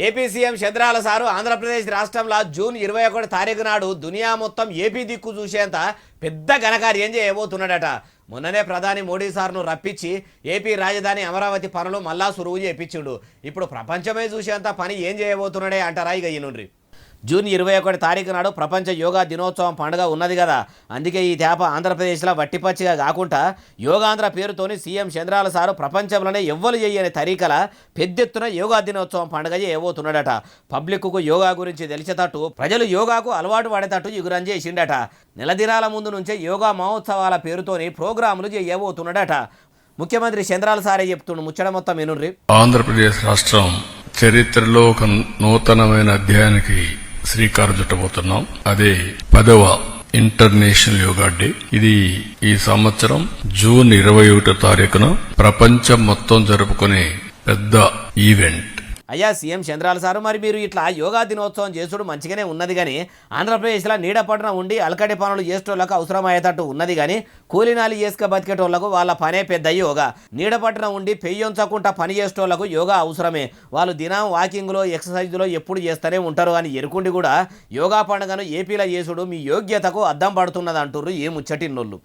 AP CM చంద్రాల sir Andhra Pradesh రాష్ట్రంలో June 21 తారీఖు నాడు దునియా మొత్తం ఏపీ దిక్కు చూసేంత పెద్ద ఘనకార్యం చేయబోతున్నాడట. మొన్ననే ప్రధాని మోడీ సార్ను రప్పించి ఏపీ రాజధాని అమరావతి పనులు మళ్ళా సురువు చేయించిండు. ఇప్పుడు ప్రపంచమే చూసేంత పని ఏం చేయబోతున్నాడే అంటారా? ఇక ఈనుండ్రి. జూన్ 21 తారీఖు నాడు ప్రపంచ యోగా దినోత్సవం పండుగ ఉన్నది కదా. అందుకే ఈ తేప ఆంధ్రప్రదేశ్లో వట్టిపచ్చిగా కాకుండా యోగాంధ్ర పేరుతోని సీఎం చంద్రాల సారు ప్రపంచంలోనే ఎవ్వరు చేయని తరీకల పెద్దెత్తున యోగా దినోత్సవం పండుగ చేయబోతున్నాడట. పబ్లిక్కు యోగా గురించి తెలిసేటట్టు, ప్రజలు యోగాకు అలవాటు పడేటట్టు యుగురం చేసిండట. నెల దినాల ముందు నుంచే యోగా మహోత్సవాల పేరుతోని ప్రోగ్రాములు చేయబోతున్నాడట. ముఖ్యమంత్రి చంద్రాల సారే చెప్తుండు. ముచ్చట మొత్తం వినుర్రి. ఆంధ్రప్రదేశ్ రాష్ట్రం చరిత్రలో ఒక నూతనమైన అధ్యాయానికి శ్రీకారం చుట్టబోతున్నాం. అదే 10వ ఇంటర్నేషనల్ యోగా డే. ఇది ఈ సంవత్సరం జూన్ 21 తారీఖున ప్రపంచం మొత్తం జరుపుకునే పెద్ద ఈవెంట్. అయ్యా సీఎం చంద్రాల సారు, మరి మీరు ఇట్లా యోగా దినోత్సవం చేసుడు మంచిగానే ఉన్నది కానీ ఆంధ్రప్రదేశ్లో నీడపట్నం ఉండి అలకటి పనులు చేసేటోళ్ళకు అవసరమయ్యేటట్టు ఉన్నది కానీ కూలినాలి చేసుక బతికేటోళ్లకు వాళ్ళ పనే పెద్ద యోగా. నీడపట్నం ఉండి పెయ్యొంచకుండా పని చేసేటోళ్లకు యోగా అవసరమే. వాళ్ళు దినం వాకింగ్లో ఎక్సర్సైజ్లో ఎప్పుడు చేస్తూనే ఉంటారు అని ఎరుకుండి కూడా యోగా పండుగను ఏపీలో చేసుడు మీ యోగ్యతకు అద్దం పడుతున్నది అంటుర్రు ఈ ముచ్చటిన్నోళ్ళు.